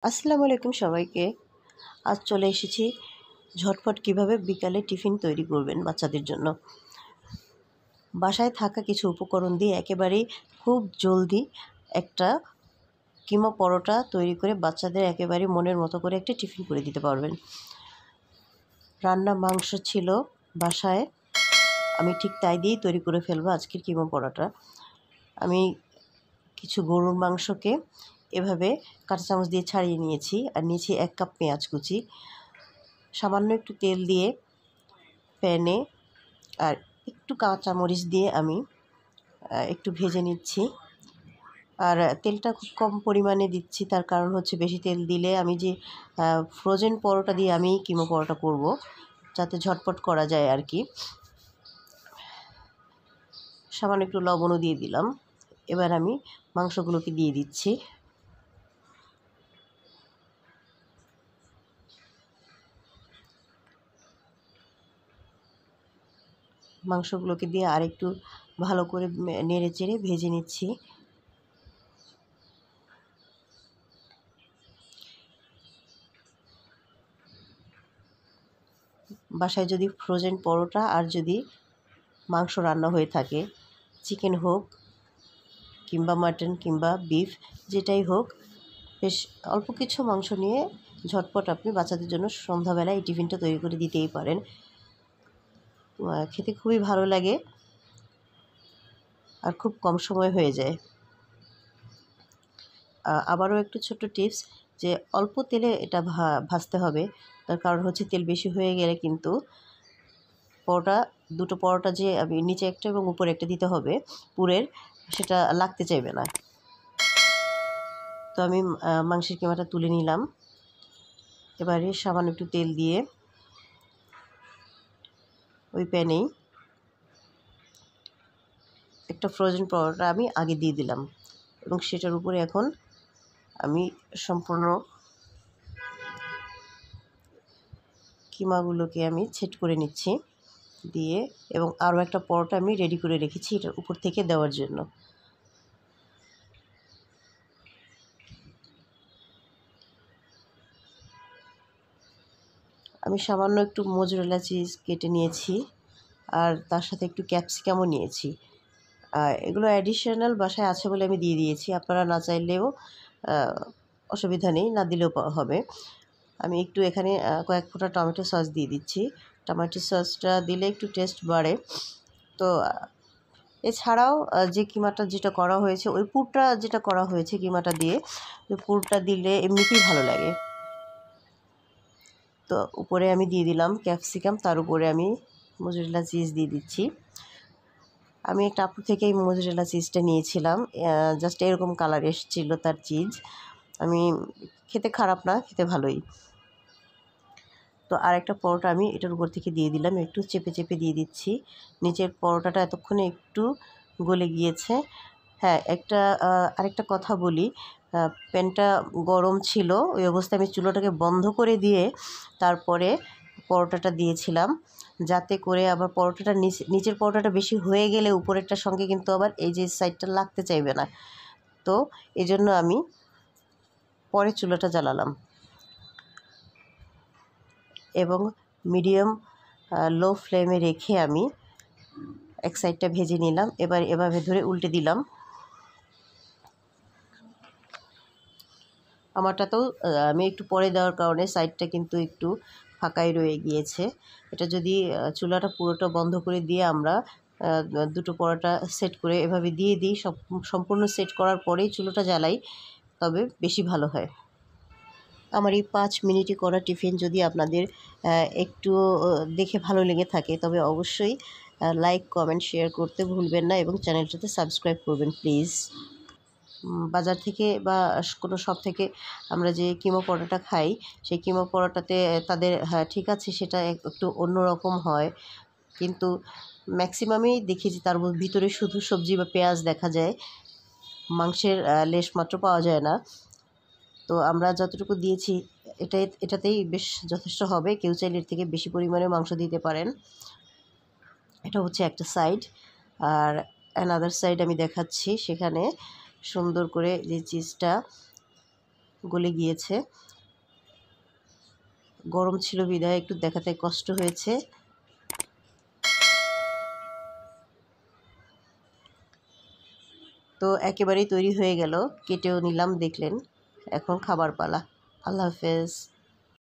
আসসালামু আলাইকুম সবাইকে। আজ চলে এসেছি ঝটপট কিভাবে বিকালে টিফিন তৈরি করবেন বাচ্চাদের জন্য। বাসায় থাকা কিছু উপকরণ দিয়ে একেবারেই খুব জলদি একটা কিমা পরোটা তৈরি করে বাচ্চাদের একেবারে মনের মতো করে একটা টিফিন করে দিতে পারবেন। রান্না মাংস ছিল বাসায়, আমি ঠিক তাই দিয়েই তৈরি করে ফেলবো আজকের কিমা পরোটা। আমি কিছু গরুর মাংসকে এভাবে কাঁচা চামচ দিয়ে ছাড়িয়ে নিয়েছি আর নিয়েছি 1 কাপ পেঁয়াজ কুচি। সামান্য একটু তেল দিয়ে প্যানে আর একটু কাঁচামরিচ দিয়ে আমি একটু ভেজে নিচ্ছি। আর তেলটা খুব কম পরিমাণে দিচ্ছি, তার কারণ হচ্ছে বেশি তেল দিলে আমি যে ফ্রোজেন পরোটা দিয়ে আমি কিমা পরোটা করব, যাতে ঝটপট করা যায় আর কি। সামান্য একটু লবণও দিয়ে দিলাম। এবার আমি মাংসগুলোকে দিয়ে দিচ্ছি। মাংসগুলোকে দিয়ে আরেকটু ভালো করে নেড়ে চেড়ে ভেজে নিচ্ছি। বাসায় যদি ফ্রোজেন পরোটা আর যদি মাংস রান্না হয়ে থাকে, চিকেন হোক কিংবা মাটন কিংবা বিফ, যেটাই হোক, বেশ অল্প কিছু মাংস নিয়ে ঝটপট আপনি বাচ্চাদের জন্য সন্ধ্যাবেলায় এই টিফিনটা তৈরি করে দিতেই পারেন। খেতে খুবই ভালো লাগে আর খুব কম সময় হয়ে যায়। আবারও একটু ছোট্ট টিপস, যে অল্প তেলে এটা ভাজতে হবে। তার কারণ হচ্ছে তেল বেশি হয়ে গেলে কিন্তু দুটো পরোটা যে আমি নিচে একটা এবং উপরে একটা দিতে হবে পুরের, সেটা লাগতে চাইবে না। তো আমি মাংসের কিমাটা তুলে নিলাম। এবারে সামান্য একটু তেল দিয়ে ওই প্যানেই একটা ফ্রোজেন পরোটা আমি আগে দিয়ে দিলাম এবং সেটার উপরে এখন আমি সম্পূর্ণ কিমাগুলোকে আমি সেট করে নিচ্ছি দিয়ে, এবং আরও একটা পরোটা আমি রেডি করে রেখেছি এটার উপর থেকে দেওয়ার জন্য। আমি সামান্য একটু মোজরেলা চিজ কেটে নিয়েছি আর তার সাথে একটু ক্যাপসিকামও নিয়েছি। এগুলো অ্যাডিশনাল বাসায় আছে বলে আমি দিয়ে দিয়েছি, আপনারা না চাইলেও অসুবিধা নেই, না দিলেও হবে। আমি একটু এখানে কয়েক ফোঁটা টমেটো সস দিয়ে দিচ্ছি। টমেটো সসটা দিলে একটু টেস্ট বাড়ে। তো এছাড়াও যে কিমাটা যেটা করা হয়েছে, ওই পুরটা যেটা করা হয়েছে কিমাটা দিয়ে, ওই পুরটা দিলে এমনিতেই ভালো লাগে। তো উপরে আমি দিয়ে দিলাম ক্যাপসিকাম, তার উপরে আমি মোজরেলা চিজ দিয়ে দিচ্ছি। আমি একটা আপুর থেকে এই মোজরেলা চিজটা নিয়েছিলাম, জাস্ট এরকম কালার এসেছিলো তার চিজ। আমি খেতে খারাপ না, খেতে ভালোই। তো আরেকটা পরোটা আমি এটার উপর থেকে দিয়ে দিলাম, একটু চেপে চেপে দিয়ে দিচ্ছি। নিচের পরোটাটা এতক্ষণে একটু গলে গিয়েছে। হ্যাঁ, আরেকটা কথা বলি, প্যানটা গরম ছিল, ওই অবস্থায় আমি চুলাটাকে বন্ধ করে দিয়ে তারপরে পরোটাটা দিয়েছিলাম, যাতে করে আবার পরোটাটা নিচের পরোটাটা বেশি হয়ে গেলে উপরেরটার সঙ্গে কিন্তু আবার এই যে সাইডটা লাগতে চাইবে না। তো এজন্য আমি পরে চুলাটা জ্বালালাম এবং মিডিয়াম লো ফ্লেমে রেখে আমি এক সাইডটা ভেজে নিলাম। এবার এভাবে ধরে উল্টে দিলাম। আমারটাতেও আমি একটু পরে দেওয়ার কারণে সাইডটা কিন্তু একটু ফাঁকাই রয়ে গিয়েছে। এটা যদি চুলাটা পুরোটা বন্ধ করে দিয়ে আমরা দুটো পরোটা সেট করে এভাবে দিয়ে দিই, সম্পূর্ণ সেট করার পরেই চুলোটা জ্বালাই, তবে বেশি ভালো হয়। আমার এই 5 মিনিটে করা টিফিন যদি আপনাদের একটু দেখে ভালো লেগে থাকে, তবে অবশ্যই লাইক, কমেন্ট, শেয়ার করতে ভুলবেন না এবং চ্যানেলটাতে সাবস্ক্রাইব করবেন প্লিজ। বাজার থেকে বা কোনো শপ থেকে আমরা যে কিমা পরোটা খাই, সেই কিমা পরোটাতে তাদের, হ্যাঁ ঠিক আছে, সেটা একটু অন্যরকম হয়, কিন্তু ম্যাক্সিমামেই দেখি যে তার ভিতরে শুধু সবজি বা পেঁয়াজ দেখা যায়, মাংসের লেশ মাত্র পাওয়া যায় না। তো আমরা যতটুকু দিয়েছি এটাতেই বেশ যথেষ্ট হবে। কেউ চাইলে এর থেকে বেশি পরিমাণে মাংস দিতে পারেন। এটা হচ্ছে একটা সাইড, আর অ্যানাদার সাইড আমি দেখাচ্ছি। সেখানে সুন্দর করে যে চিজটা গলে গিয়েছে। গরম ছিল বিধায় একটু দেখাতে কষ্ট হয়েছে। তো একেবারেই তৈরি হয়ে গেল, কেটেও নিলাম, দেখলেন। এখন খাবার পালা। আল্লাহ হাফেজ।